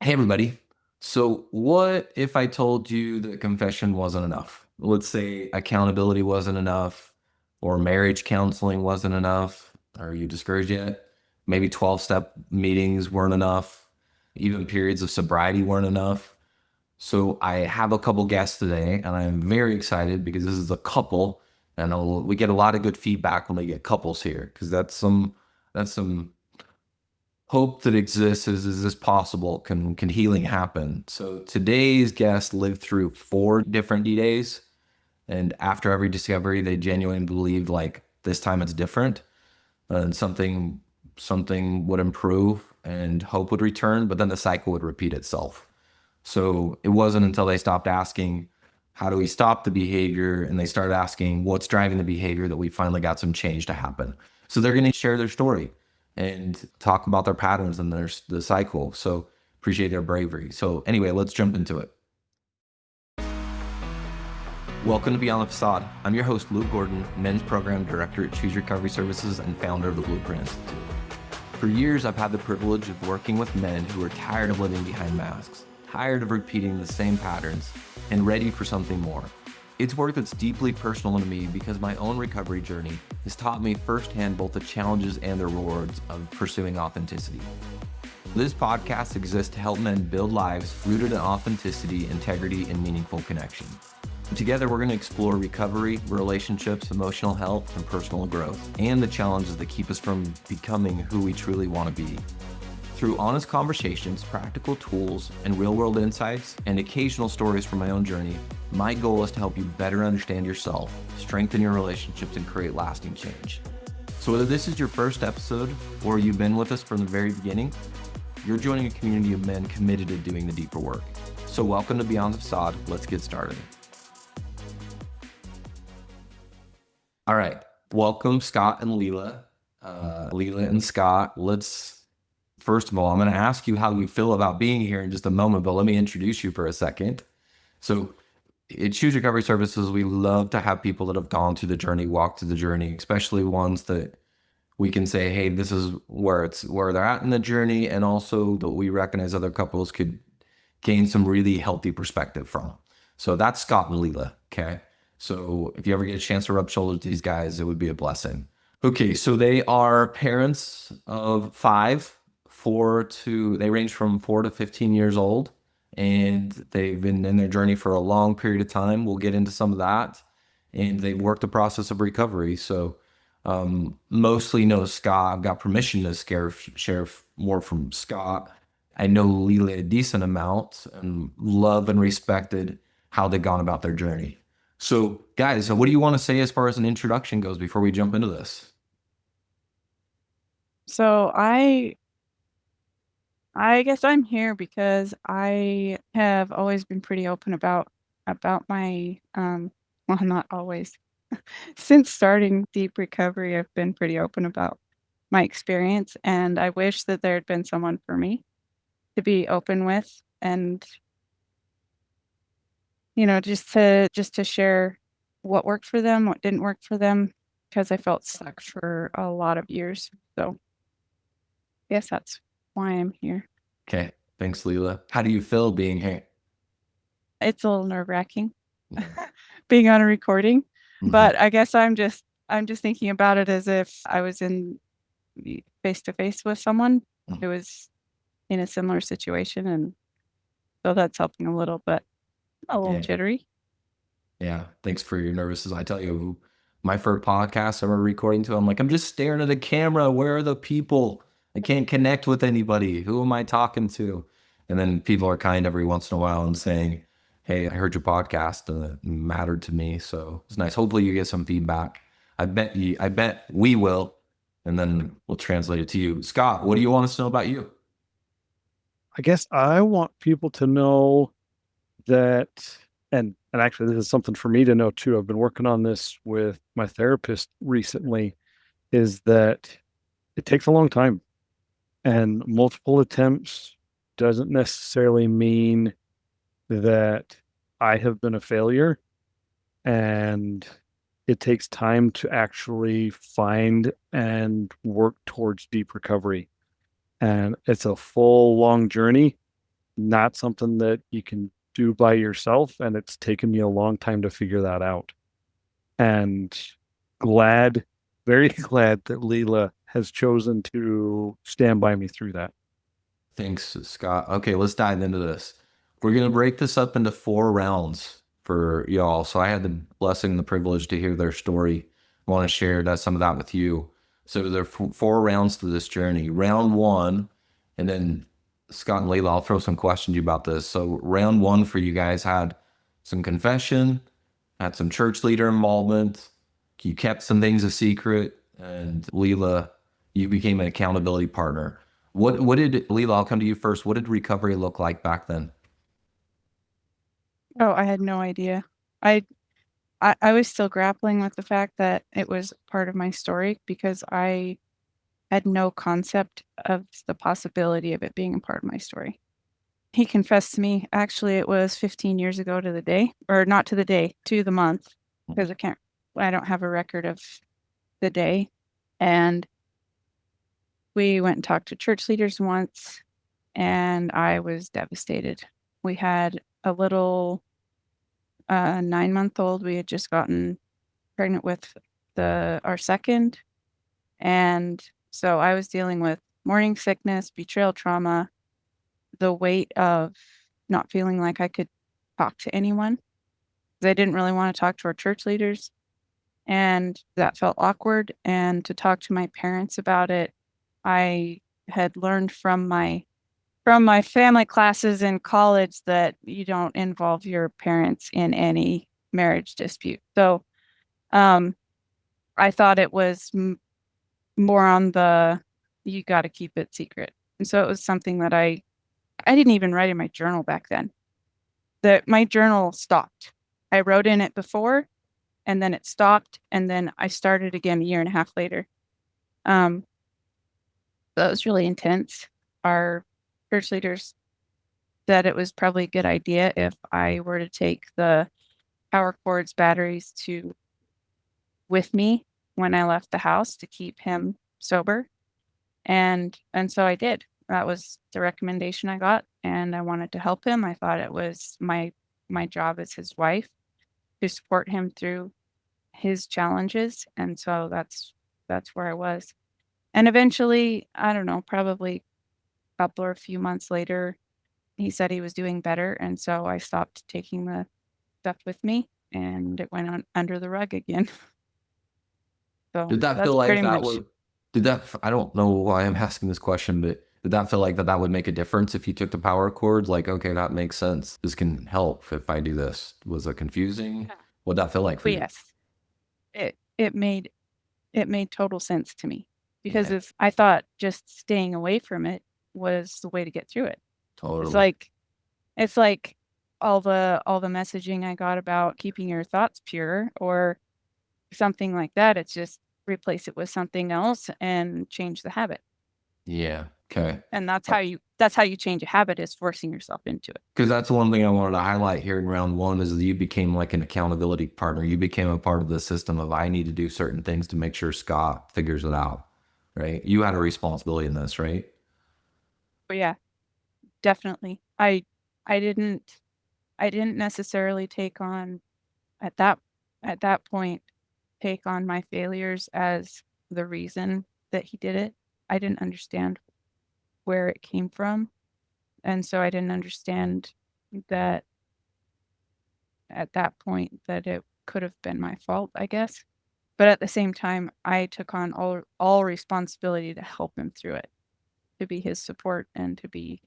Hey, everybody. So, what if I told you that confession wasn't enough? Let's say accountability wasn't enough, or marriage counseling wasn't enough. Are you discouraged yet? Maybe 12-step meetings weren't enough. Even periods of sobriety weren't enough. So, I have a couple guests today, and I'm very excited because this is a couple, and we get a lot of good feedback when we get couples here because that's some hope that exists. Is this possible? Can healing happen? So today's guest lived through 4 different D-days, and after every discovery they genuinely believed like this time it's different, and something would improve and hope would return, but then the cycle would repeat itself. So it wasn't until they stopped asking, how do we stop the behavior? And they started asking, what's driving the behavior, that we finally got some change to happen. So they're going to share their story and talk about their patterns and the cycle. So appreciate their bravery. So anyway, let's jump into it. Welcome to Beyond the Facade. I'm your host, Luke Gordon, Men's Program Director at Choose Recovery Services and founder of the Blueprint Institute. For years, I've had the privilege of working with men who are tired of living behind masks, tired of repeating the same patterns, and ready for something more. It's work that's deeply personal to me because my own recovery journey has taught me firsthand both the challenges and the rewards of pursuing authenticity. This podcast exists to help men build lives rooted in authenticity, integrity, and meaningful connection. Together, we're going to explore recovery, relationships, emotional health, and personal growth, and the challenges that keep us from becoming who we truly want to be. Through honest conversations, practical tools, and real-world insights, and occasional stories from my own journey, my goal is to help you better understand yourself, strengthen your relationships, and create lasting change. So whether this is your first episode or you've been with us from the very beginning, you're joining a community of men committed to doing the deeper work. So welcome to Beyond the Facade. Let's get started. All right. Welcome, Scott and Lela. Lela and Scott, first of all, I'm going to ask you how you feel about being here in just a moment, but let me introduce you for a second. So at Choose Recovery Services, we love to have people that have gone through the journey, walked through the journey, especially ones that we can say, hey, this is where they're at in the journey, and also that we recognize other couples could gain some really healthy perspective from. So that's Scott and Lela, okay? So if you ever get a chance to rub shoulders with these guys, it would be a blessing. Okay, so they are parents of five, they range from 4 to 15 years old, and they've been in their journey for a long period of time. We'll get into some of that, and they've worked the process of recovery. So mostly know Scott. I've got permission to share more from Scott. I know Lela a decent amount and love and respected how they've gone about their journey. So, guys, what do you want to say as far as an introduction goes before we jump into this? So I guess I'm here because I have always been pretty open about my well, not always. Since starting deep recovery, I've been pretty open about my experience, and I wish that there had been someone for me to be open with, and just to share what worked for them, what didn't work for them, because I felt stuck for a lot of years. So I guess that's why I'm here. Okay, thanks, Lela. How do you feel being here? It's a little nerve-wracking being on a recording, Mm-hmm. but I guess I'm just thinking about it as if I was in face to face with someone who was in a similar situation, and so that's helping a little, but a little Yeah, jittery. yeah. Thanks for your nervousness. I tell you, my first podcast I remember recording to, I'm like, I'm just staring at the camera. Where are the people? I can't connect with anybody. Who am I talking to? And then people are kind every once in a while and saying, hey, I heard your podcast and it mattered to me. So it's nice. Hopefully you get some feedback. I bet we will. And then we'll translate it to you. Scott, what do you want us to know about you? I guess I want people to know that, and actually this is something for me to know too. I've been working on this with my therapist recently, is that it takes a long time, and multiple attempts doesn't necessarily mean that I have been a failure, and it takes time to actually find and work towards deep recovery. And it's a full long journey. not something that you can do by yourself. And it's taken me a long time to figure that out. And glad, very glad that Leela has chosen to stand by me through that. Thanks, Scott. Okay, let's dive into this. We're going to break this up into 4 rounds for y'all. So I had the blessing and the privilege to hear their story. I want to share some of that with you. So there are 4 rounds to this journey. Round one, and then Scott and Layla, I'll throw some questions to you about this. So round one for you guys had some confession, had some church leader involvement. You kept some things a secret, and Leela, you became an accountability partner. What did Leela? I'll come to you first. What did recovery look like back then? Oh, I had no idea. I I was still grappling with the fact that it was part of my story because I had no concept of the possibility of it being a part of my story. He confessed to me, actually, it was 15 years ago to the day, or not to the day, to the month, because I don't have a record of the day. And we went and talked to church leaders once, and I was devastated. We had a little 9-month-old. We had just gotten pregnant with our second. And so I was dealing with morning sickness, betrayal trauma, the weight of not feeling like I could talk to anyone. 'Cause I didn't really want to talk to our church leaders, and that felt awkward. And to talk to my parents about it, I had learned from my family classes in college that you don't involve your parents in any marriage dispute. So, um, I thought it was more on the you got to keep it secret. And so it was something that I didn't even write in my journal back then. That my journal stopped. I wrote in it before, and then it stopped, and then I started again a year and a half later. Um, that was really intense. Our church leaders said it was probably a good idea if I were to take the power cords, batteries to with me when I left the house to keep him sober. And so I did. That was the recommendation I got, and I wanted to help him. I thought it was my job as his wife to support him through his challenges, and so that's where I was. And eventually, I don't know, probably a couple or a few months later, he said he was doing better, and so I stopped taking the stuff with me, and it went on under the rug again. So Did that that's feel like pretty that much. would? Did that? I don't know why I'm asking this question, but did that feel like that would make a difference if you took the power cords? Like, okay, that makes sense. This can help if I do this. Was it confusing? What'd that feel like for But you? yes, it made total sense to me because Yeah, if I thought just staying away from it was the way to get through it. It's totally. like it's like all the messaging I got about keeping your thoughts pure or something like that. It's just replace it with something else and change the habit. Yeah. Okay. And that's how you change a habit is forcing yourself into it. Because that's one thing I wanted to highlight here in round one is that you became like an accountability partner. You became a part of the system of I need to do certain things to make sure Scott figures it out. Right. You had a responsibility in this, right? But yeah, definitely. I didn't I didn't necessarily take on at that point take on my failures as the reason that he did it. I didn't understand where it came from, and so I didn't understand that at that point that it could have been my fault, I guess. But at the same time, I took on all responsibility to help him through it, to be his support and to be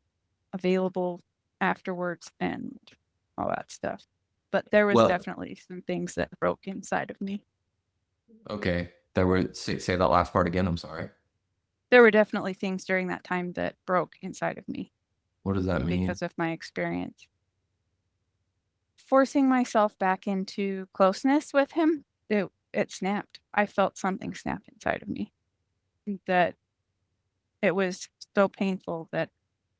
available afterwards and all that stuff. But there was Well, definitely some things that broke inside of me. okay. There were say that last part again. I'm sorry. There were definitely things during that time that broke inside of me What does that mean? because of my experience. Forcing myself back into closeness with him, it snapped. I felt something snap inside of me that it was so painful that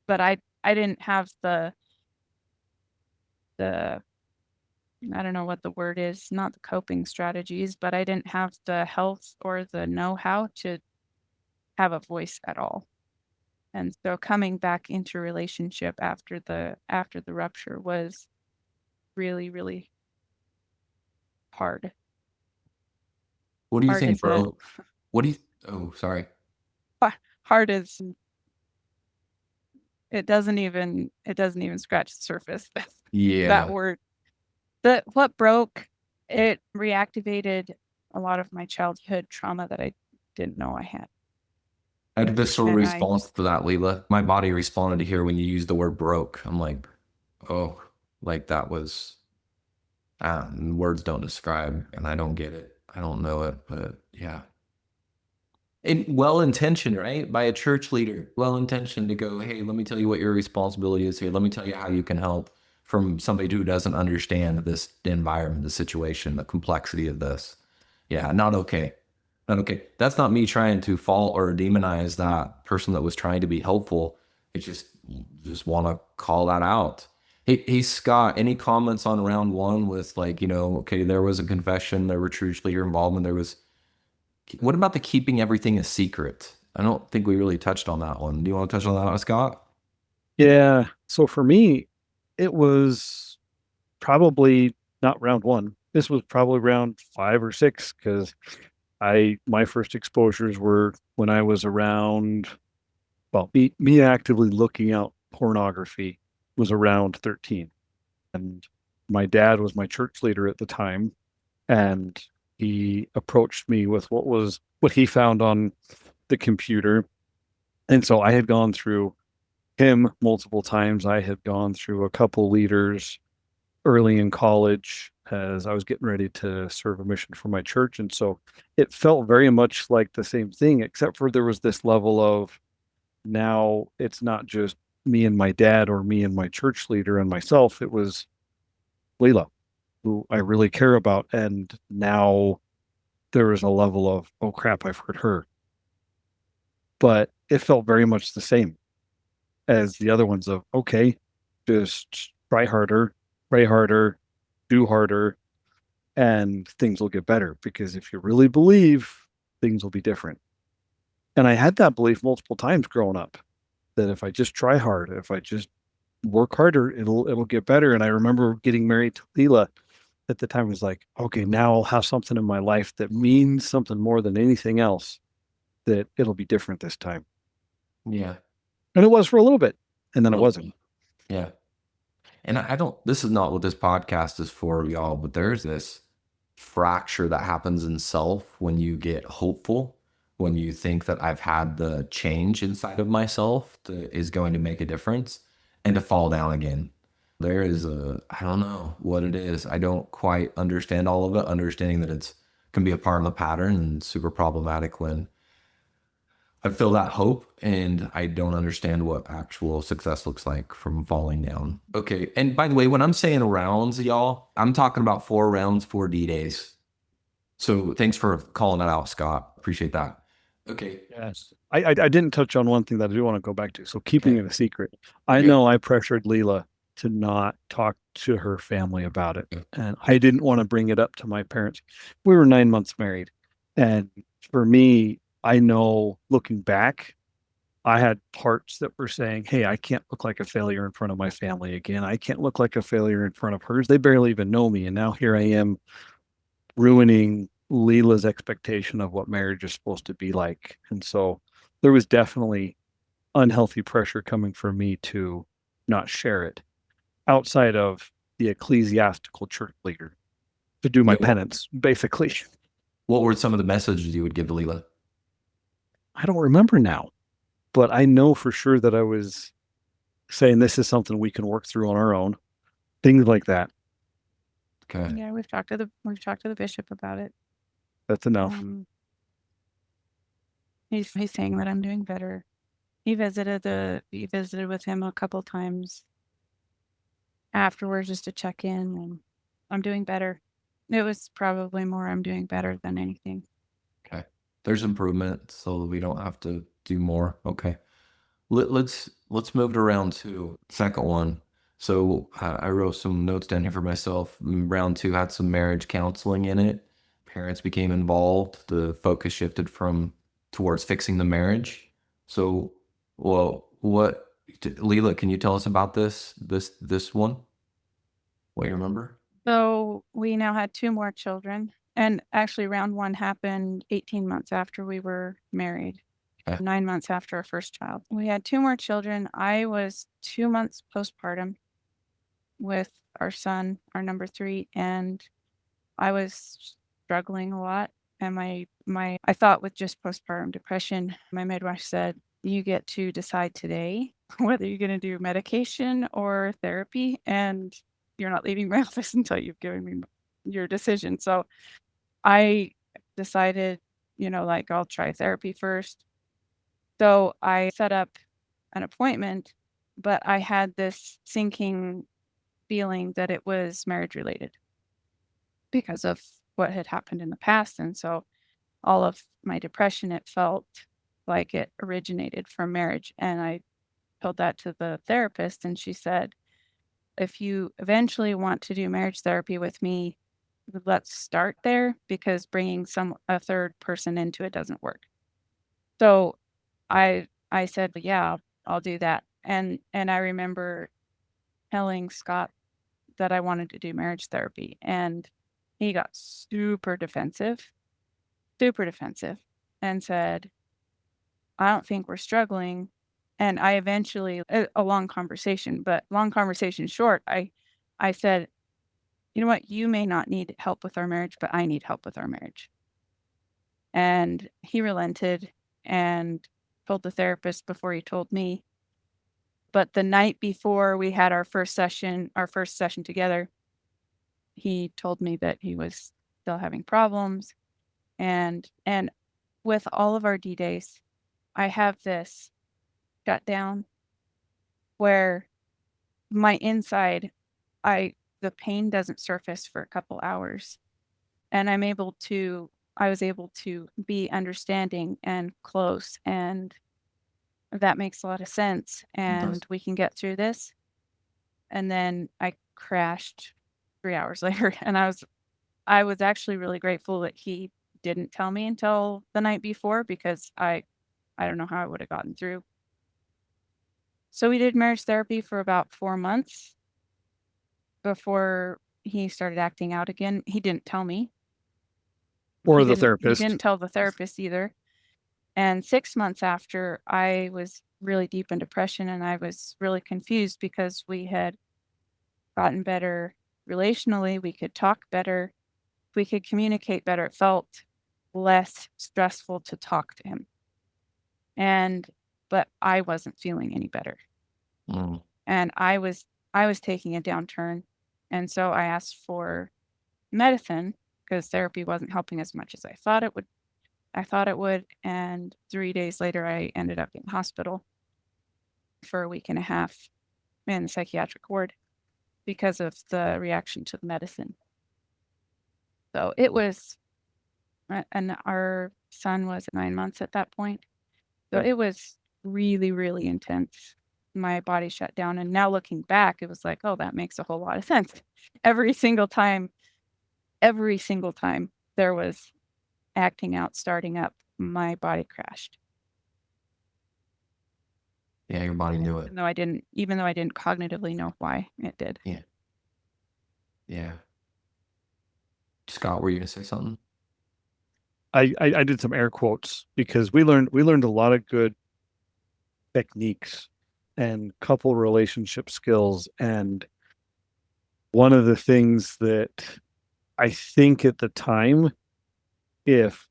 but I didn't have the I don't know what the word is, not the coping strategies, but I didn't have the health or the know-how to have a voice at all. And so coming back into relationship after the rupture was really, really hard. What do you Hard think, is a bro? What do you? Oh, sorry. hard is it doesn't even scratch the surface. That Yeah, word. What broke, it reactivated a lot of my childhood trauma that I didn't know I had. I had a visceral And I response to that, Leela. My body responded to hear when you used the word broke. I'm like, oh, like that was words don't describe, and I don't get it. I don't know it, but yeah. And well intentioned, right? By a church leader, well intentioned to go, hey, let me tell you what your responsibility is here. Let me tell you how you can help from somebody who doesn't understand this environment, the situation, the complexity of this. Yeah, not okay. Not okay. That's not me trying to fault or demonize that person that was trying to be helpful. It's just want to call that out. Hey, Scott, any comments on round one with like, okay, there was a confession, there were church leader involvement, there was what about the keeping everything a secret? I don't think we really touched on that one. Do you want to touch on that one, Scott? Yeah. So for me, it was probably not round one. This was probably round 5 or 6 because my first exposures were when I was around, well, me actively looking out pornography was around 13. And my dad was my church leader at the time. And he approached me with what he found on the computer. And so I had gone through him multiple times. I had gone through a couple leaders early in college as I was getting ready to serve a mission for my church. And so it felt very much like the same thing, except for there was this level of now it's not just me and my dad or me and my church leader and myself. It was Lela, who I really care about. And now there is a level of, oh crap, I've hurt her. But it felt very much the same as the other ones of, okay, just try harder, pray harder, do harder, and things will get better. Because if you really believe, things will be different. And I had that belief multiple times growing up that if I just try hard, if I just work harder, it'll get better. And I remember getting married to Lela at the time. It was like, okay, now I'll have something in my life that means something more than anything else, that it'll be different this time. Yeah. And it was for a little bit, and then it Well, wasn't. yeah. And I don't, this is not what this podcast is for, y'all, but there's this fracture that happens in self when you get hopeful, when you think that I've had the change inside of myself that is going to make a difference and to fall down again. There is I don't know what it is. I don't quite understand all of it, understanding that it's can be a part of the pattern and super problematic when I feel that hope and I don't understand what actual success looks like from falling down. Okay. And by the way, when I'm saying rounds, y'all, I'm talking about 4 rounds, 4 D days. So thanks for calling that out, Scott. Appreciate that. Okay. Yes. I didn't touch on one thing that I do want to go back to. So keeping Okay. it a secret. I Okay. know I pressured Lela to not talk to her family about it. And I didn't want to bring it up to my parents. We were 9 months married. And for me, I know looking back, I had parts that were saying, hey, I can't look like a failure in front of my family again. I can't look like a failure in front of hers. They barely even know me. And now here I am ruining Leela's expectation of what marriage is supposed to be like. And so there was definitely unhealthy pressure coming from me to not share it outside of the ecclesiastical church leader to do my Yeah, penance, basically. what were some of the messages you would give to Leela? I don't remember now, but I know for sure that I was saying this is something we can work through on our own, things like that. Okay. Yeah, we've talked to the bishop about it. That's enough. He's saying that I'm doing better. He visited with him a couple times afterwards just to check in, and I'm doing better. It was probably more I'm doing better than anything. Okay. There's improvement, so we don't have to do more. Okay. Let's move to round two. Second one. So I wrote some notes down here for myself. Round two had some marriage counseling in it. Parents became involved. The focus shifted from towards fixing the marriage. So, well, what, Leela, can you tell us about this one? What you remember? So we now had 2 more children, and actually round 1 happened 18 months after we were married, Okay. 9 months after our first child. We had 2 more children. I was 2 months postpartum with our son, our number 3, and I was struggling a lot. And I thought with just postpartum depression, my midwife said, "You get to decide today whether you're gonna do medication or therapy, and you're not leaving my office until you've given me your decision." So I decided, like, I'll try therapy first. So I set up an appointment, but I had this sinking feeling that it was marriage related because of what had happened in the past. And so all of my depression, it felt like it originated from marriage. And I told that to the therapist, and she said, "If you eventually want to do marriage therapy with me, let's start there, because bringing a third person into it doesn't work." So I said, "Yeah, I'll do that." And I remember telling Scott that I wanted to do marriage therapy, and he got super defensive, and said, "I don't think we're struggling." And I eventually, a long conversation, but long conversation short, I said, "You know what? You may not need help with our marriage, but I need help with our marriage." And he relented and told the therapist before he told me. But the night before we had our first session together, he told me that he was still having problems. And with all of our D-days, I have this shutdown where my inside, I the pain doesn't surface for a couple hours, and I was able to be understanding and close, and that makes a lot of sense, It does. and we can get through this. And then I crashed 3 hours later, and I was actually really grateful that he didn't tell me until the night before, because I don't know how I would have gotten through. So we did marriage therapy for about 4 months before he started acting out again. He didn't tell me. Or the He therapist. didn't tell the therapist either. And 6 months after, I was really deep in depression, and I was really confused because we had gotten better relationally, we could talk better, we could communicate better. It felt less stressful to talk to him. And but I wasn't feeling any better. Mm. And I was taking a downturn. And so I asked for medicine, because therapy wasn't helping as much as I thought it would. And 3 days later, I ended up in the hospital for a week and a half in the psychiatric ward because of the reaction to the medicine. So it was, and our son was 9 months at that point. So it was really, really intense. My body shut down, and now looking back, it was like, "Oh, that makes a whole lot of sense." Every single time there was acting out, starting up, my body crashed. Yeah, your body knew it. Even though I didn't cognitively know why, it did. Yeah. Yeah. Scott, were you gonna say something? I did some air quotes because we learned a lot of good techniques and couple relationship skills. And one of the things that I think at the time, if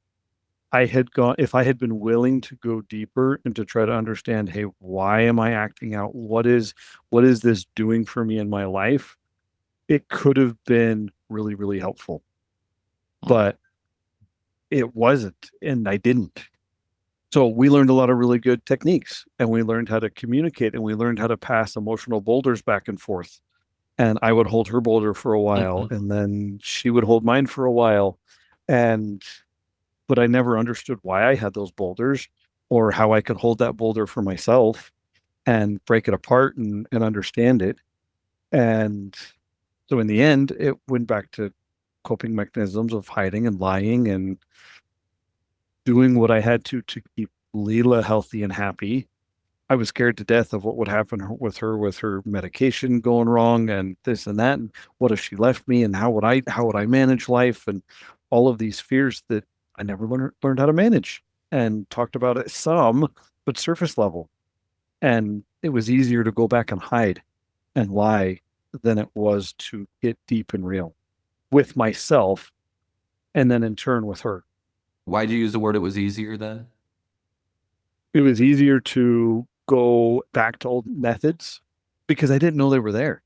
if I had been willing to go deeper and to try to understand, hey, why am I acting out? What is this doing for me in my life? It could have been really, really helpful, Mm. but it wasn't, and I didn't. So we learned a lot of really good techniques, and we learned how to communicate, and we learned how to pass emotional boulders back and forth. And I would hold her boulder for a while, Mhm. and then she would hold mine for a while. And but I never understood why I had those boulders or how I could hold that boulder for myself and break it apart and understand it. And so in the end, it went back to coping mechanisms of hiding and lying and doing what I had to keep Leela healthy and happy. I was scared to death of what would happen with her medication going wrong and this and that. And what if she left me? And how would I manage life? And all of these fears that I never learned how to manage, and talked about it some, but surface level. And it was easier to go back and hide and lie than it was to get deep and real with myself, and then in turn with her. Why'd you use the word it was easier then? It was easier to go back to old methods because I didn't know they were there.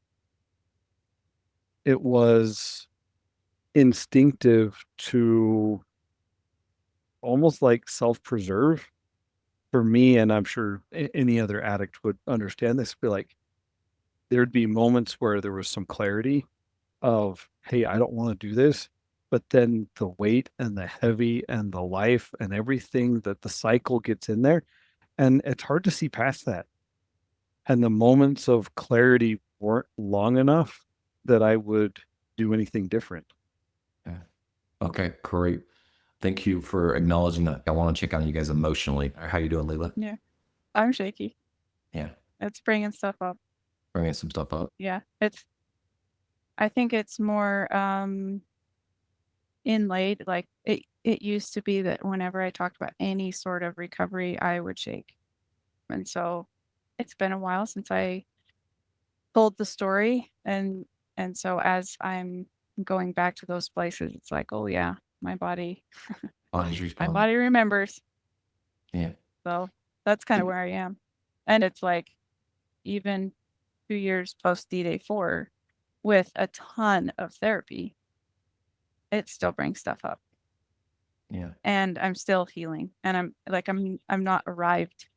It was instinctive to almost like self-preserve for me. And I'm sure any other addict would understand this. Be like, there'd be moments where there was some clarity of, hey, I don't want to do this. But then the weight and the heavy and the life and everything that the cycle gets in there. And it's hard to see past that. And the moments of clarity weren't long enough that I would do anything different. Yeah. Okay, great. Thank you for acknowledging that. I want to check on you guys emotionally. How you doing, Lela? Yeah. I'm shaky. Yeah, It's bringing stuff up. bringing some stuff up. Yeah. I think it's more inlaid. Like it used to be that whenever I talked about any sort of recovery, I would shake. And so it's been a while since I told the story, and so as I'm going back to those places, it's like, oh yeah, my body Body's my responding. body remembers. Yeah. So that's kind of where I am. And it's like even 2 years post D-Day 4 with a ton of therapy, it still brings stuff up. Yeah. And I'm still healing. And I'm not arrived.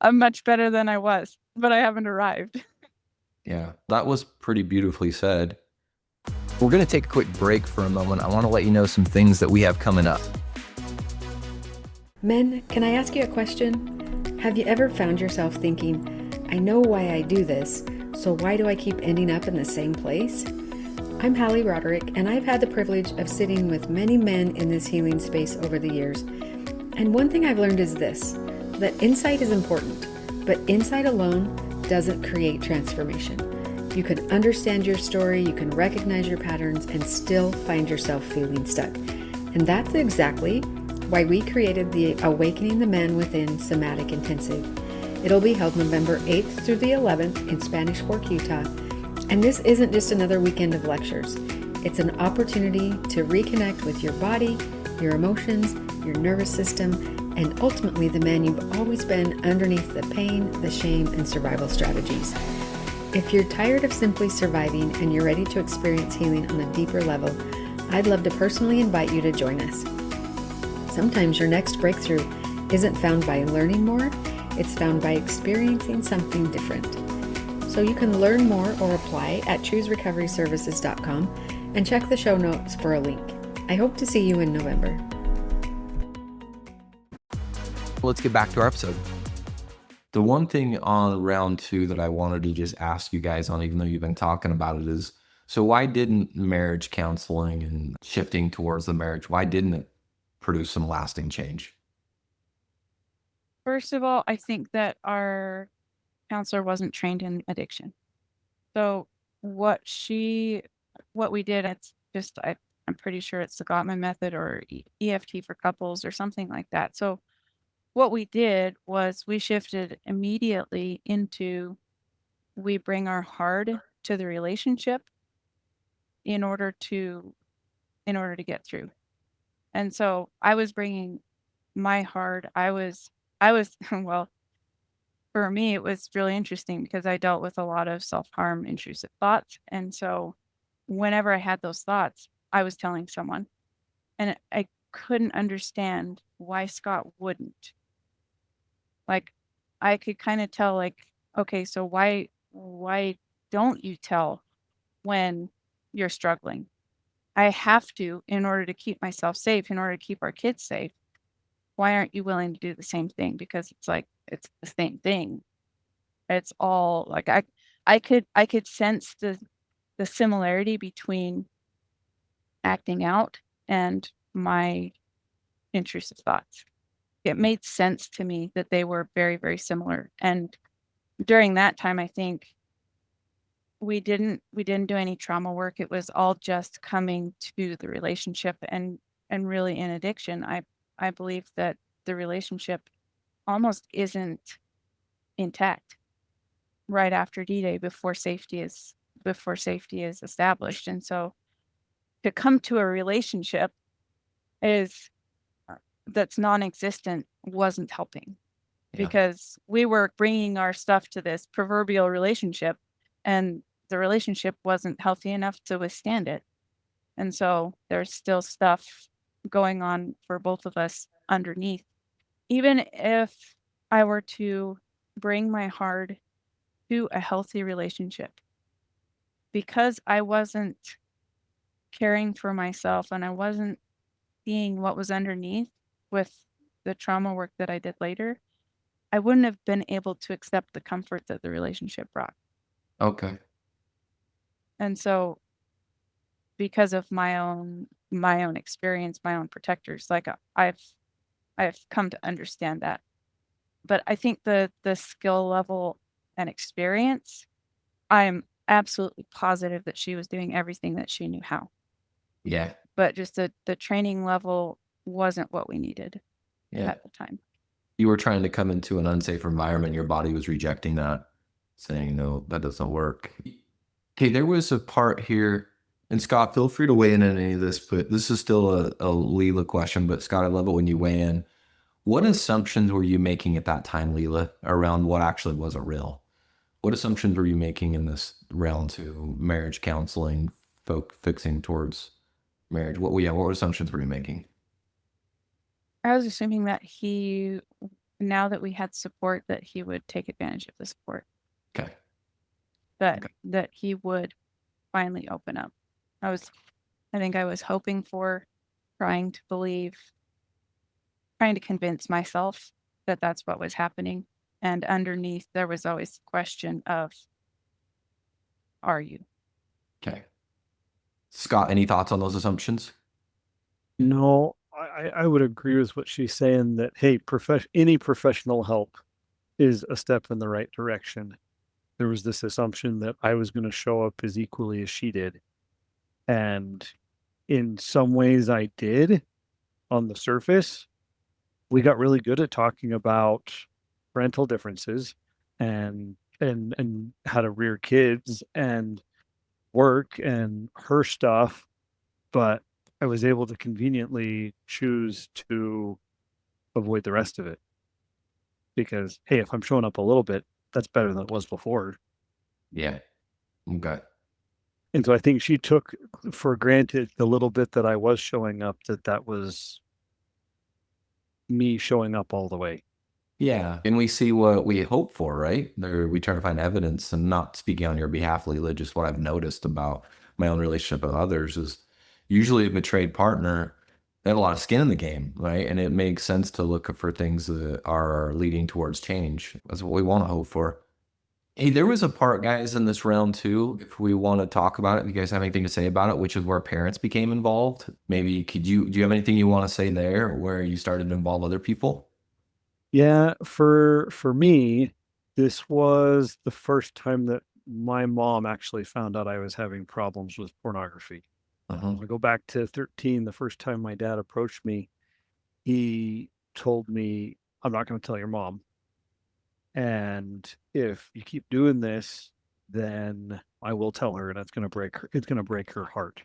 I'm much better than I was, but I haven't arrived. Yeah. That was pretty beautifully said. We're going to take a quick break for a moment. I want to let you know some things that we have coming up. Men, can I ask you a question? Have you ever found yourself thinking, I know why I do this, so why do I keep ending up in the same place? I'm Hallie Roderick, and I've had the privilege of sitting with many men in this healing space over the years. And one thing I've learned is this, that insight is important, but insight alone doesn't create transformation. You can understand your story, you can recognize your patterns, and still find yourself feeling stuck. And that's exactly why we created the Awakening the Man Within Somatic Intensive. It'll be held November 8th through the 11th in Spanish Fork, Utah. And this isn't just another weekend of lectures. It's an opportunity to reconnect with your body, your emotions, your nervous system, and ultimately the man you've always been underneath the pain, the shame, and survival strategies. If you're tired of simply surviving and you're ready to experience healing on a deeper level, I'd love to personally invite you to join us. Sometimes your next breakthrough isn't found by learning more, it's found by experiencing something different. So you can learn more or apply at chooserecoveryservices.com and check the show notes for a link. I hope to see you in November. Let's get back to our episode. The one thing on round 2 that I wanted to just ask you guys on, even though you've been talking about it, is so why didn't marriage counseling and shifting towards the marriage, why didn't it produce some lasting change? First of all, I think that our counselor wasn't trained in addiction. So what we did, it's just, I'm pretty sure it's the Gottman method or EFT for couples or something like that. So what we did was we shifted immediately into, we bring our heart to the relationship in order to get through. And so I was bringing my heart. I was well, for me, it was really interesting because I dealt with a lot of self-harm, intrusive thoughts. And so whenever I had those thoughts, I was telling someone, and I couldn't understand why Scott wouldn't. Like, I could kind of tell, like, okay, so why don't you tell when you're struggling? I have to in order to keep myself safe, in order to keep our kids safe. Why aren't you willing to do the same thing? Because it's like, it's the same thing. It's all like, I could sense the similarity between acting out and my intrusive thoughts. it made sense to me that they were very, very similar. And during that time, I think we didn't do any trauma work. It was all just coming to the relationship and really in addiction. I believe that the relationship almost isn't intact right after D-Day before safety is established. And so to come to a relationship is that's non-existent wasn't helping Yeah. because we were bringing our stuff to this proverbial relationship and the relationship wasn't healthy enough to withstand it. And so there's still stuff going on for both of us underneath. Even if I were to bring my heart to a healthy relationship, because I wasn't caring for myself and I wasn't seeing what was underneath with the trauma work that I did later, I wouldn't have been able to accept the comfort that the relationship brought. Okay. And so because of my own experience, my own protectors, like I've come to understand that. But I think the skill level and experience, I'm absolutely positive that she was doing everything that she knew how. Yeah. But just the training level wasn't what we needed Yeah. at the time. You were trying to come into an unsafe environment. Your body was rejecting that, saying, no, that doesn't work. Okay, there was a part here, and Scott, feel free to weigh in on any of this, but this is still a Leela question. But Scott, I love it when you weigh in. What assumptions were you making at that time, Leela, around what actually wasn't real? What assumptions were you making in this realm to marriage counseling, fixing towards marriage? What assumptions were you making? I was assuming that now that we had support, that he would take advantage of the support, Okay. that he would finally open up. I think I was hoping for, trying to believe, trying to convince myself that that's what was happening. And underneath, there was always the question of, are you? Okay. Scott, any thoughts on those assumptions? No, I would agree with what she's saying that, hey, any professional help is a step in the right direction. There was this assumption that I was going to show up as equally as she did. And in some ways I did on the surface. We got really good at talking about parental differences and how to rear kids and work and her stuff, but I was able to conveniently choose to avoid the rest of it because, hey, if I'm showing up a little bit, that's better than it was before. Yeah. Okay. And so I think she took for granted the little bit that I was showing up, that was me showing up all the way. Yeah. And we see what we hope for, right? There, we try to find evidence, and not speaking on your behalf, Leela, just what I've noticed about my own relationship with others is usually a betrayed partner, they have a lot of skin in the game, right? And it makes sense to look for things that are leading towards change. That's what we want to hope for. Hey, there was a part, guys, in this round too, if we want to talk about it, if you guys have anything to say about it, which is where parents became involved. Maybe do you have anything you want to say there where you started to involve other people? Yeah, for me, this was the first time that my mom actually found out I was having problems with pornography. Uh-huh. I go back to 13, the first time my dad approached me, he told me, I'm not going to tell your mom. And if you keep doing this, then I will tell her and it's going to break her heart.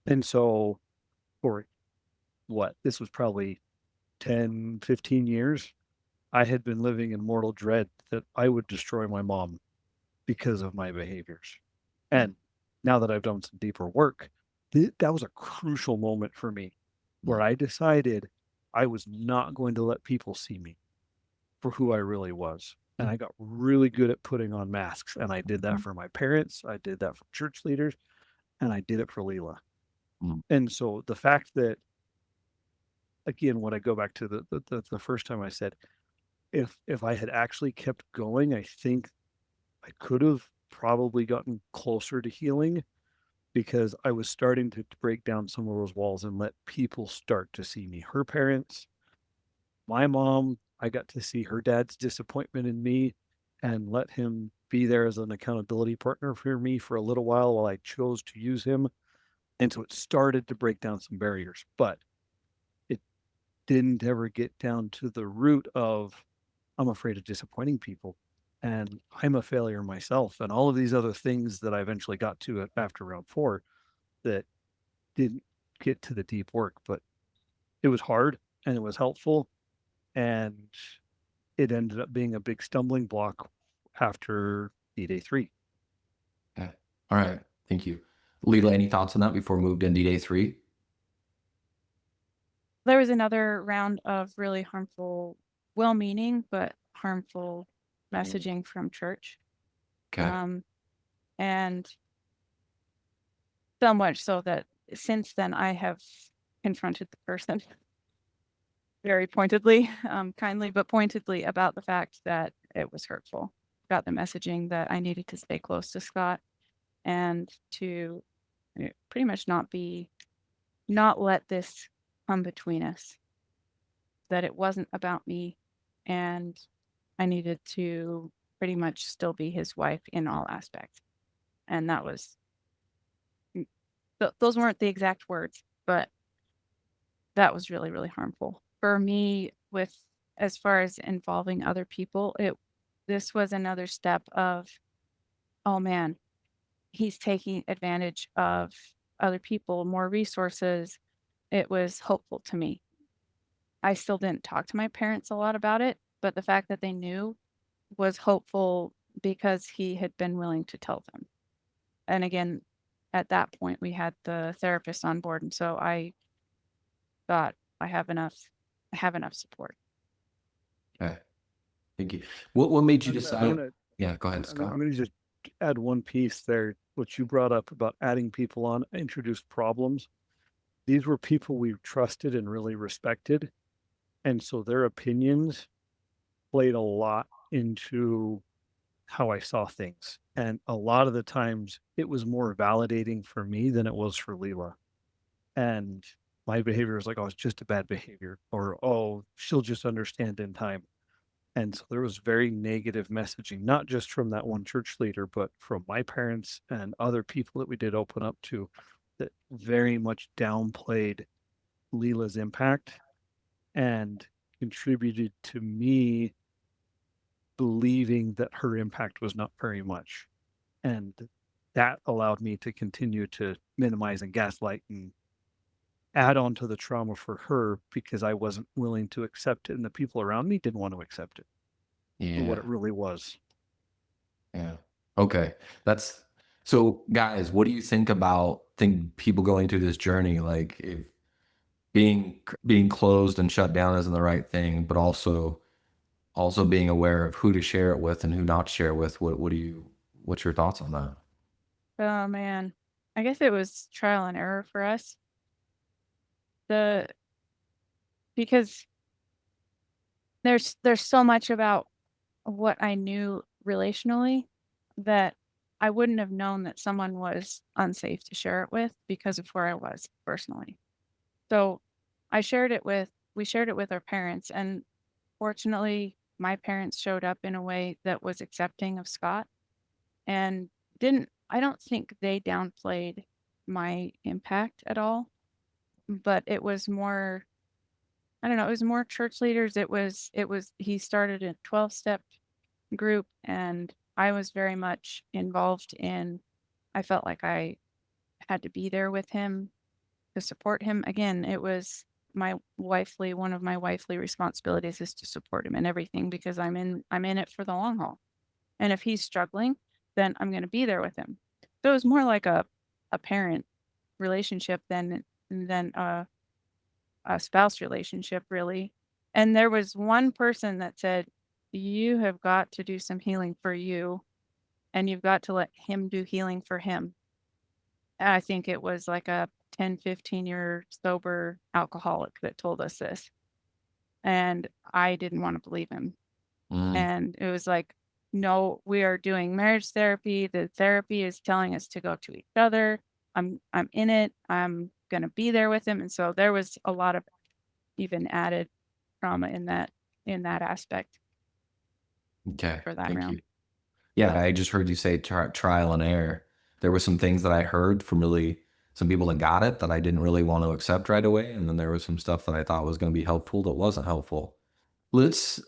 And so for this was probably 10, 15 years. I had been living in mortal dread that I would destroy my mom because of my behaviors. And now that I've done some deeper work, that was a crucial moment for me where I decided I was not going to let people see me for who I really was. And I got really good at putting on masks. And I did that for my parents, I did that for church leaders, and I did it for Lela. Mm. And so the fact that, again, when I go back to the first time I said, if I had actually kept going, I think I could have probably gotten closer to healing because I was starting to break down some of those walls and let people start to see me. Her parents, my mom, I got to see her dad's disappointment in me and let him be there as an accountability partner for me for a little while I chose to use him. And so it started to break down some barriers, but it didn't ever get down to the root of I'm afraid of disappointing people and I'm a failure myself and all of these other things that I eventually got to after round 4 that didn't get to the deep work, but it was hard and it was helpful and it ended up being a big stumbling block after D-Day 3. Okay. All right. Thank you. Lela, any thoughts on that before we moved into day 3? There was another round of really harmful, well-meaning, but harmful messaging from church. Okay. And so much so that since then I have confronted the person very pointedly, kindly, but pointedly about the fact that it was hurtful, about the messaging that I needed to stay close to Scott and to pretty much not let this come between us, that it wasn't about me and I needed to pretty much still be his wife in all aspects. And that was, those weren't the exact words, but that was really, really harmful for me. With as far as involving other people, this was another step of, oh man, he's taking advantage of other people, more resources. It was hopeful to me. I still didn't talk to my parents a lot about it, but the fact that they knew was hopeful because he had been willing to tell them. And again, at that point, we had the therapist on board, and so I thought I have enough support. Okay. Thank you. What made you I'm decide? gonna, Yeah, go ahead, I'm Scott. gonna just add one piece there, what you brought up about adding people on introduced problems. These were people we trusted and really respected. And so their opinions played a lot into how I saw things. And a lot of the times it was more validating for me than it was for Lela. And my behavior was like, oh, it's just a bad behavior, or oh, she'll just understand in time. And so there was very negative messaging, not just from that one church leader, but from my parents and other people that we did open up to that very much downplayed Leela's impact and contributed to me believing that her impact was not very much. And that allowed me to continue to minimize and gaslight and add on to the trauma for her because I wasn't willing to accept it. And the people around me didn't want to accept it for what Yeah. it really was. Yeah. Okay. That's so, guys, what do you think about people going through this journey? Like, if being closed and shut down isn't the right thing, but also being aware of who to share it with and who not to share it with. What's your thoughts on that? Oh man, I guess it was trial and error for us. The Because there's so much about what I knew relationally that I wouldn't have known that someone was unsafe to share it with because of where I was personally. So we shared it with our parents, and fortunately my parents showed up in a way that was accepting of Scott and I don't think they downplayed my impact at all, but it was more, I don't know, it was more church leaders. He started a 12-step group and I was very much involved in, I felt like I had to be there with him to support him. Again, it was one of my wifely responsibilities is to support him in everything because I'm in it for the long haul. And if he's struggling, then I'm going to be there with him. So it was more like a parent relationship than a spouse relationship, really. And there was one person that said, "You have got to do some healing for you, and you've got to let him do healing for him." And I think it was like a 10, 15-year sober alcoholic that told us this. And I didn't want to believe him. Mm, And it was like, no, we are doing marriage therapy. The therapy is telling us to go to each other. I'm in it. I'm gonna be there with him. And so there was a lot of even added trauma in that aspect Okay. for that Thank realm. you. Yeah, I just heard you say trial and error. There were some things that I heard from some people that got it that I didn't really want to accept right away. And then there was some stuff that I thought was going to be helpful that wasn't helpful. Let's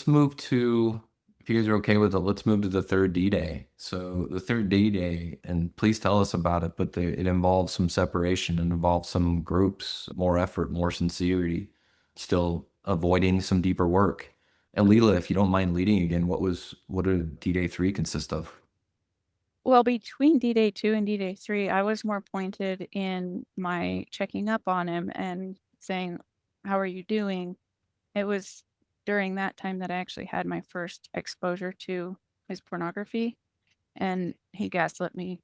move to, if you guys are okay with it, let's move to the third D-Day. So the third D-Day, and please tell us about it, but it involves some separation and involves some groups, more effort, more sincerity, still avoiding some deeper work. And Leela, if you don't mind leading again, what did D-Day 3 consist of? Well, between D-Day 2 and D-Day 3, I was more pointed in my checking up on him and saying, "How are you doing?" It was during that time that I actually had my first exposure to his pornography, and he gaslit me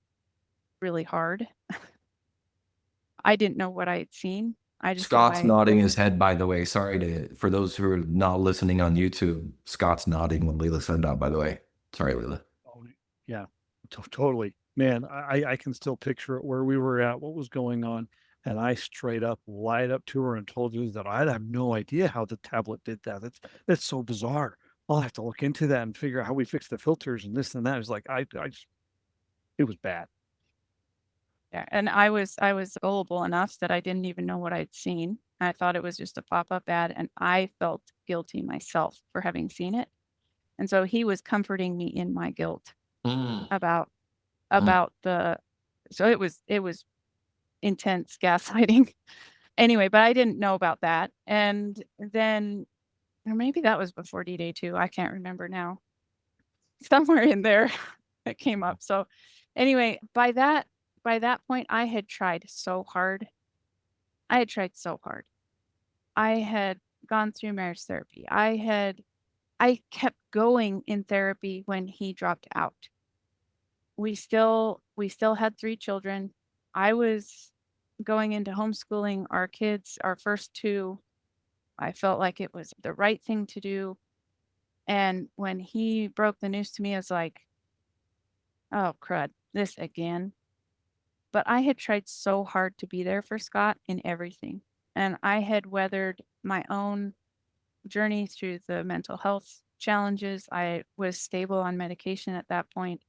really hard. I didn't know what I had seen. I just knew Scott's I nodding was his head, by the way. For those who are not listening on YouTube, Scott's nodding when Leela said that, by the way. Sorry, Leela. Oh, yeah, totally. Man, I can still picture it where we were at, what was going on. And I straight up lied up to her and told her that I have no idea how the tablet did that. That's so bizarre. I'll have to look into that and figure out how we fix the filters and this and that. It's like it was bad. Yeah, and I was gullible enough that I didn't even know what I'd seen. I thought it was just a pop-up ad, and I felt guilty myself for having seen it. And so he was comforting me in my guilt Mm, about mm. the so it was intense gaslighting. Anyway, but I didn't know about that. And then or maybe that was before D-Day 2. I can't remember now. Somewhere in there it came up. So anyway, by that point I had tried so hard. I had tried so hard. I had gone through marriage therapy. I kept going in therapy when he dropped out. We still had 3 children. I was going into homeschooling our kids, our first 2. I felt like it was the right thing to do. And when he broke the news to me, I was like, "Oh, crud, this again." But I had tried so hard to be there for Scott in everything. And I had weathered my own journey through the mental health challenges. I was stable on medication at that point,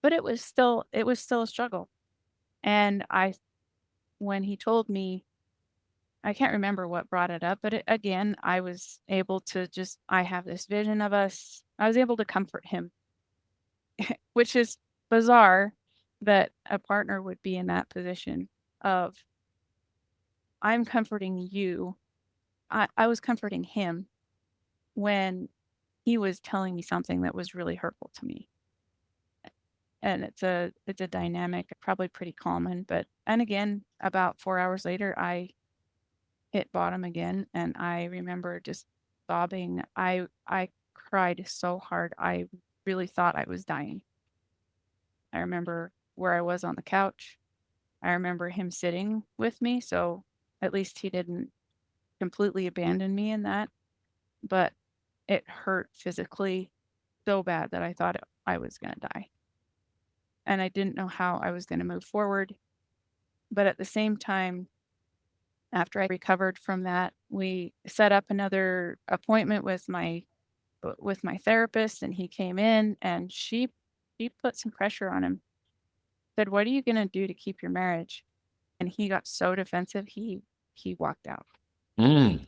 but it was still a struggle. And when he told me, I can't remember what brought it up, but again, I was able to I have this vision of us. I was able to comfort him, which is bizarre that a partner would be in that position of, I'm comforting you. I was comforting him when he was telling me something that was really hurtful to me. And it's a dynamic, probably pretty common, and again, about 4 hours later, I hit bottom again, and I remember just sobbing. I cried so hard, I really thought I was dying. I remember where I was on the couch. I remember him sitting with me, so at least he didn't completely abandon me in that, but it hurt physically so bad that I thought I was gonna die. And I didn't know how I was gonna move forward. But at the same time, after I recovered from that, we set up another appointment with my therapist, and he came in, and she put some pressure on him. Said, "What are you gonna do to keep your marriage?" And he got so defensive, he walked out. Mm.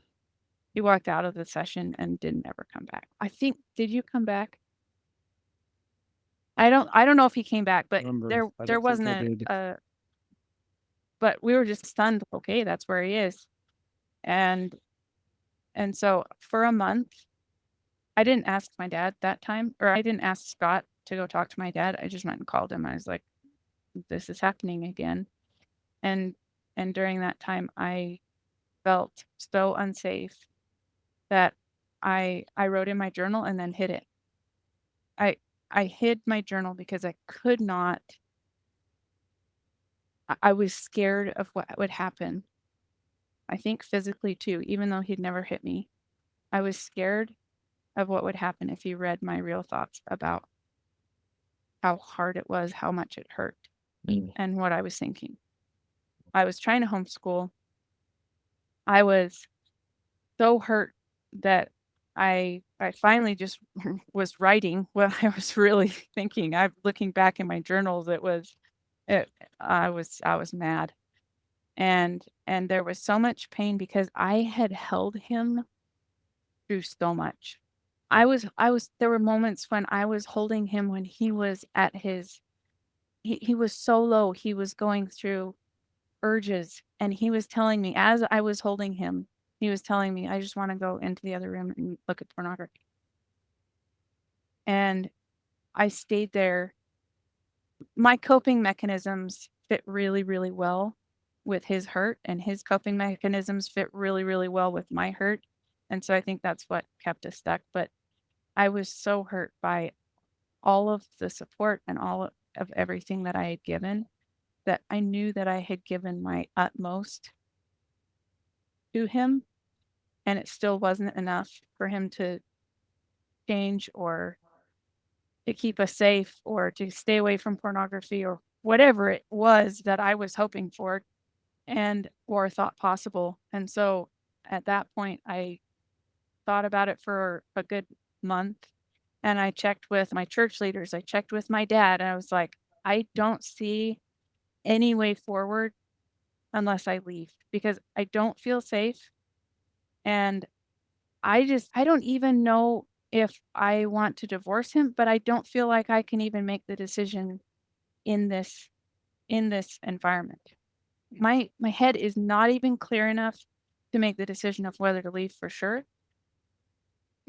He walked out of the session and didn't ever come back. I think, did you come back? I don't know if he came back, but Remember, I there don't think wasn't I did. but we were just stunned. Okay, that's where he is. And so for a month, I didn't ask my dad that time, or I didn't ask Scott to go talk to my dad. I just went and called him. I was like, "This is happening again." And during that time, I felt so unsafe that I wrote in my journal and then hid it. I I hid my journal because I could not. I was scared of what would happen. I think physically too, even though he'd never hit me. I was scared of what would happen if he read my real thoughts about how hard it was, how much it hurt, Mm. and what I was thinking. I was trying to homeschool. I was so hurt that I finally just was writing what I was really thinking. I'm looking back in my journals, it I was mad. And there was so much pain because I had held him through so much. I was there were moments when I was holding him when he was at his he was so low. He was going through urges, and he was telling me as I was holding him, he was telling me, "I just wanna go into the other room and look at pornography." And I stayed there. My coping mechanisms fit really, really well with his hurt, and his coping mechanisms fit really, really well with my hurt. And so I think that's what kept us stuck. But I was so hurt by all of the support and all of everything that I had given that I knew that I had given my utmost to him, and it still wasn't enough for him to change or to keep us safe or to stay away from pornography or whatever it was that I was hoping for and or thought possible. And so at that point, I thought about it for a good month, and I checked with my church leaders. I checked with my dad, and I was like, I don't see any way forward unless I leave because I don't feel safe. And I don't even know if I want to divorce him, but I don't feel like I can even make the decision in this environment. My head is not even clear enough to make the decision of whether to leave for sure,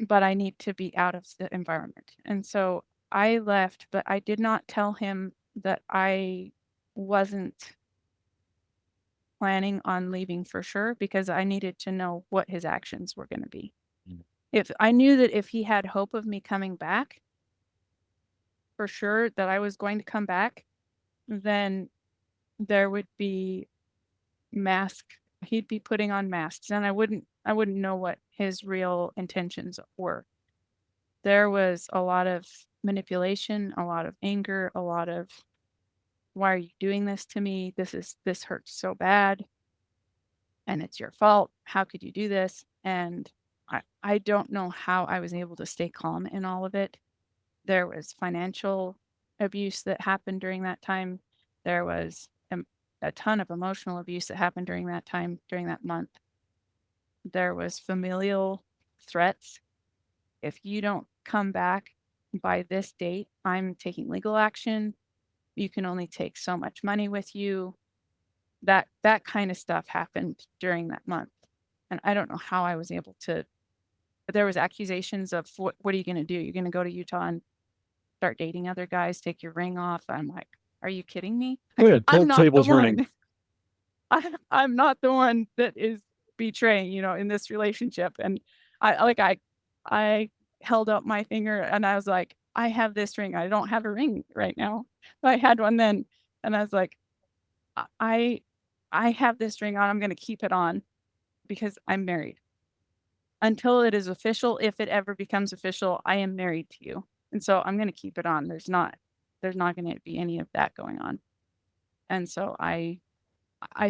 but I need to be out of the environment. And so I left, but I did not tell him that I wasn't planning on leaving for sure because I needed to know what his actions were going to be. Mm. If I knew that if he had hope of me coming back, for sure that I was going to come back, then there would be mask he'd be putting on masks and I wouldn't know what his real intentions were. There was a lot of manipulation, a lot of anger, a lot of why are you doing this to me? This hurts so bad and it's your fault. How could you do this? And I don't know how I was able to stay calm in all of it. There was financial abuse that happened during that time. There was a ton of emotional abuse that happened during that time, during that month. There was familial threats. If you don't come back by this date, I'm taking legal action. You can only take so much money with you. That kind of stuff happened during that month. And I don't know how I was able to, but there was accusations of what are you going to do? You're going to go to Utah and start dating other guys, take your ring off. I'm like, are you kidding me? Oh yeah, I'm not the tables turning. one. I'm not the one that is betraying, in this relationship. And I held up my finger and I was like, I have this ring. I don't have a ring right now. I had one then, and I was like, I I have this ring on. I'm going to keep it on because I'm married. Until it is official, if it ever becomes official, I am married to you. And so I'm going to keep it on. There's not going to be any of that going on. And so I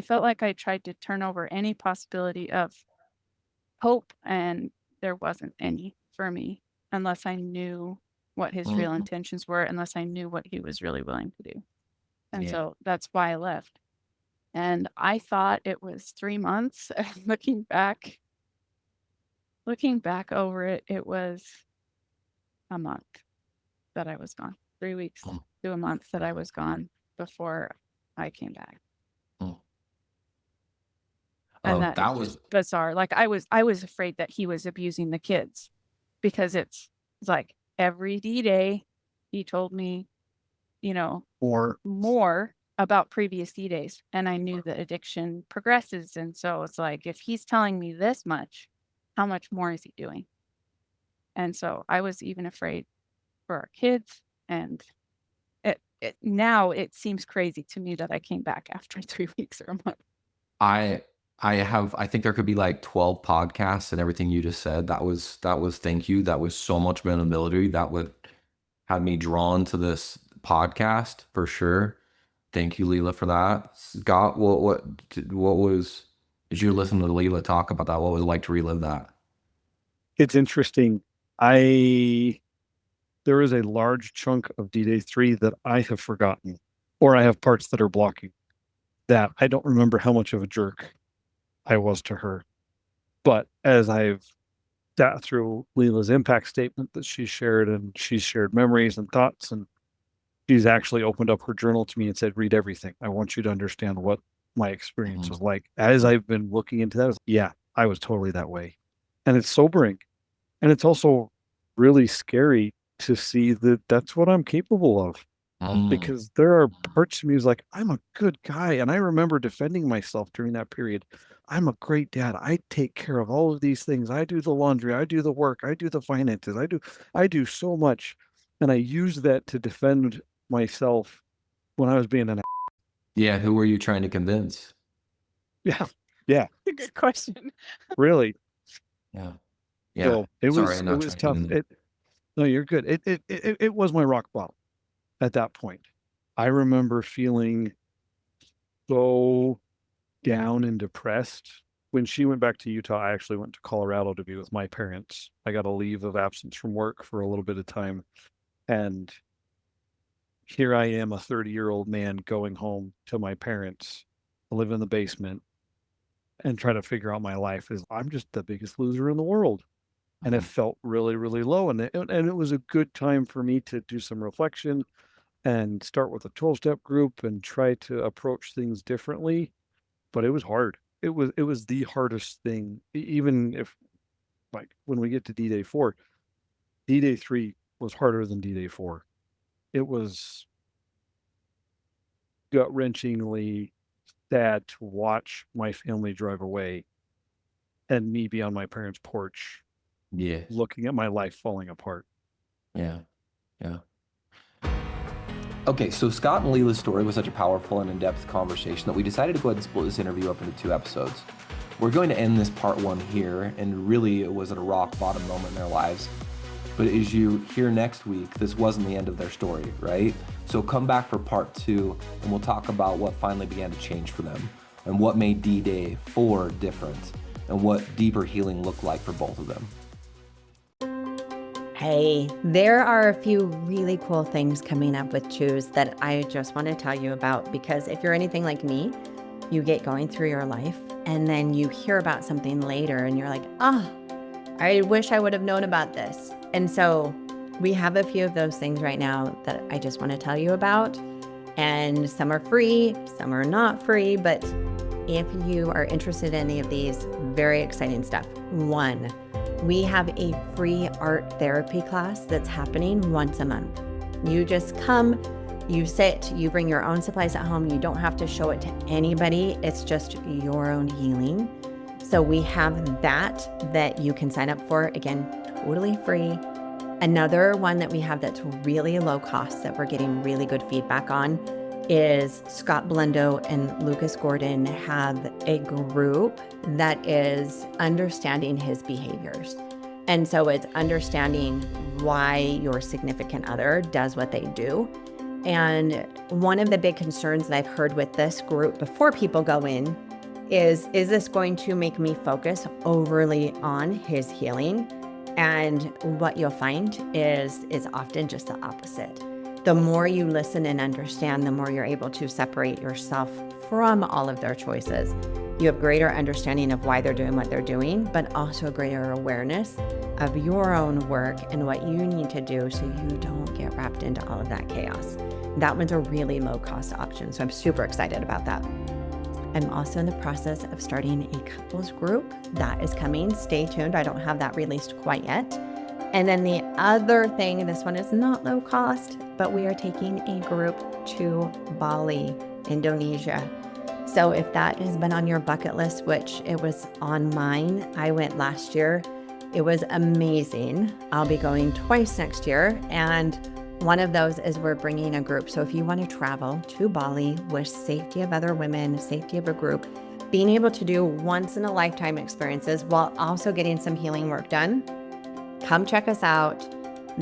felt like I tried to turn over any possibility of hope, and there wasn't any for me unless I knew what his real Mhm. intentions were, unless I knew what he was really willing to do. And Yeah. so that's why I left. And I thought it was 3 months. Looking back over it, it was a month that I was gone. 3 weeks Mm. to a month that I was gone before I came back. Mm. And Oh, that is that was just bizarre. Like I was afraid that he was abusing the kids because it's like every D-Day he told me, Or more about previous D-Days. And I knew that addiction progresses. And so it's like, if he's telling me this much, how much more is he doing? And so I was even afraid for our kids. And now it seems crazy to me that I came back after 3 weeks or a month. I think there could be like 12 podcasts and everything you just said. That was thank you. That was so much vulnerability that would have me drawn to this podcast for sure. Thank you, Leela, for that. Scott, what was, did you listen to Leela talk about that? What was it like to relive that? It's interesting. There is a large chunk of D-Day 3 that I have forgotten, or I have parts that are blocking, that I don't remember how much of a jerk I was to her. But as I've sat through Leela's impact statement that she shared, and she's shared memories and thoughts, and she's actually opened up her journal to me and said, read everything. I want you to understand what my experience was like. As I've been looking into that, I was, yeah, I was totally that way. And it's sobering. And it's also really scary to see that that's what I'm capable of. Because there are parts of me who's like, I'm a good guy. And I remember defending myself during that period. I'm a great dad. I take care of all of these things. I do the laundry. I do the work. I do the finances. I do so much. And I use that to defend myself when I was being an Yeah, who were you trying to convince? yeah. That's a good question. Really. Yeah. Yeah. So it Sorry, not was trying tough. to- No, you're good. It was my rock bottom at that point. I remember feeling so down and depressed. When she went back to Utah, I actually went to Colorado to be with my parents. I got a leave of absence from work for a little bit of time. And here I am, a 30-year-old man going home to my parents, live in the basement, and try to figure out my life. I'm just the biggest loser in the world. And it felt really, really low. And it was a good time for me to do some reflection and start with a 12-step group and try to approach things differently. But it was hard. It was the hardest thing. Even if, like, when we get to D-Day 4, D-Day 3 was harder than D-Day 4. It was gut-wrenchingly sad to watch my family drive away and me be on my parents' porch Yeah. looking at my life falling apart. Yeah. Yeah. Okay, so Scott and Leela's story was such a powerful and in-depth conversation that we decided to go ahead and split this interview up into 2 episodes. We're going to end this part 1 here, and really it was at a rock bottom moment in their lives. But as you hear next week, this wasn't the end of their story, right? So come back for part 2, and we'll talk about what finally began to change for them, and what made D-Day 4 different, and what deeper healing looked like for both of them. Hey, there are a few really cool things coming up with Choose that I just want to tell you about, because if you're anything like me, you get going through your life and then you hear about something later and you're like, I wish I would have known about this. And so we have a few of those things right now that I just want to tell you about. And some are free, some are not free, but if you are interested in any of these, very exciting stuff. 1, we have a free art therapy class that's happening once a month. You just come, you sit, you bring your own supplies at home. You don't have to show it to anybody. It's just your own healing. So we have that you can sign up for. Again, totally free. Another one that we have that's really low cost that we're getting really good feedback on is Scott Blendo and Lucas Gordon have a group that is understanding his behaviors. And so it's understanding why your significant other does what they do. And one of the big concerns that I've heard with this group before people go in is this going to make me focus overly on his healing? And what you'll find is often just the opposite. The more you listen and understand, the more you're able to separate yourself from all of their choices. You have greater understanding of why they're doing what they're doing, but also greater awareness of your own work and what you need to do so you don't get wrapped into all of that chaos. That one's a really low cost option, so I'm super excited about that. I'm also in the process of starting a couples group. That is coming. Stay tuned. I don't have that released quite yet. And then the other thing, this one is not low cost, but we are taking a group to Bali, Indonesia. So if that has been on your bucket list, which it was on mine, I went last year. It was amazing. I'll be going twice next year. And one of those is we're bringing a group. So if you want to travel to Bali with safety of other women, safety of a group, being able to do once in a lifetime experiences while also getting some healing work done, come check us out.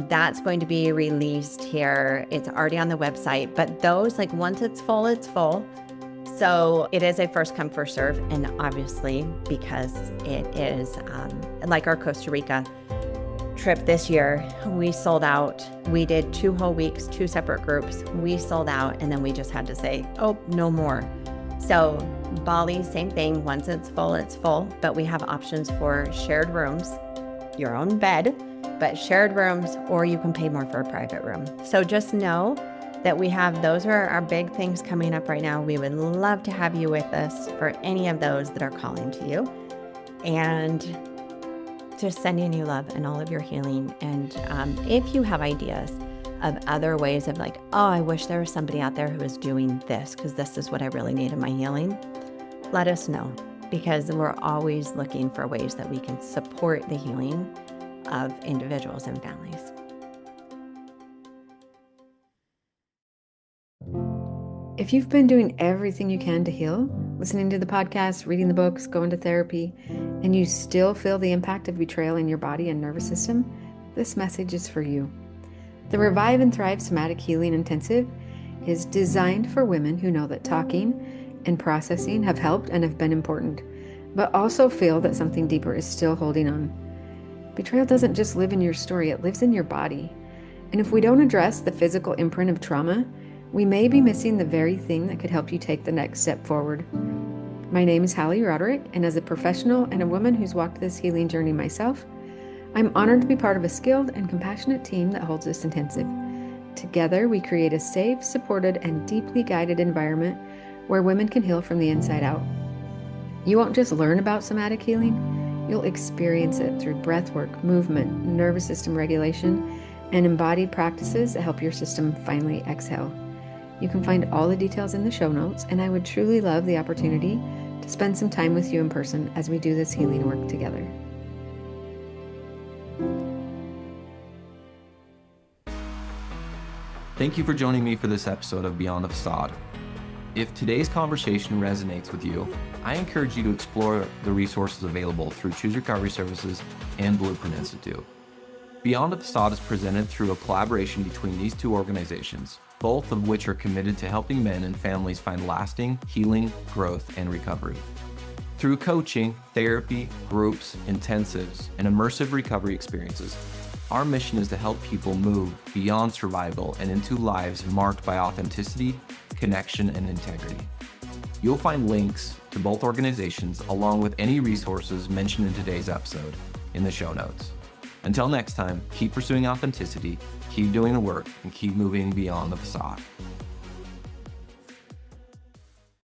That's going to be released here. It's already on the website, but those, like, once it's full, it's full. So it is a first come, first serve. And obviously, because it is like our Costa Rica, trip this year, we sold out. We did 2 whole weeks, 2 separate groups. We sold out, and then we just had to say, oh, no more. So Bali, same thing. Once it's full, it's full. But we have options for shared rooms, your own bed, but shared rooms, or you can pay more for a private room. So just know that we have, those are our big things coming up right now. We would love to have you with us for any of those that are calling to you. And just sending you love and all of your healing. And if you have ideas of other ways of like, oh, I wish there was somebody out there who is doing this because this is what I really need in my healing, let us know, because we're always looking for ways that we can support the healing of individuals and families. If you've been doing everything you can to heal, listening to the podcast, reading the books, going to therapy, and you still feel the impact of betrayal in your body and nervous system, this message is for you. The Revive and Thrive Somatic Healing Intensive is designed for women who know that talking and processing have helped and have been important, but also feel that something deeper is still holding on. Betrayal doesn't just live in your story, it lives in your body. And if we don't address the physical imprint of trauma, we may be missing the very thing that could help you take the next step forward. My name is Hallie Roderick, and as a professional and a woman who's walked this healing journey myself, I'm honored to be part of a skilled and compassionate team that holds this intensive. Together, we create a safe, supported, and deeply guided environment where women can heal from the inside out. You won't just learn about somatic healing, you'll experience it through breathwork, movement, nervous system regulation, and embodied practices that help your system finally exhale. You can find all the details in the show notes, and I would truly love the opportunity to spend some time with you in person as we do this healing work together. Thank you for joining me for this episode of Beyond the Facade. If today's conversation resonates with you, I encourage you to explore the resources available through Choose Recovery Services and Blueprint Institute. Beyond the Facade is presented through a collaboration between these 2 organizations, both of which are committed to helping men and families find lasting healing, growth, and recovery. Through coaching, therapy, groups, intensives, and immersive recovery experiences, our mission is to help people move beyond survival and into lives marked by authenticity, connection, and integrity. You'll find links to both organizations along with any resources mentioned in today's episode in the show notes. Until next time, keep pursuing authenticity, keep doing the work, and keep moving beyond the facade.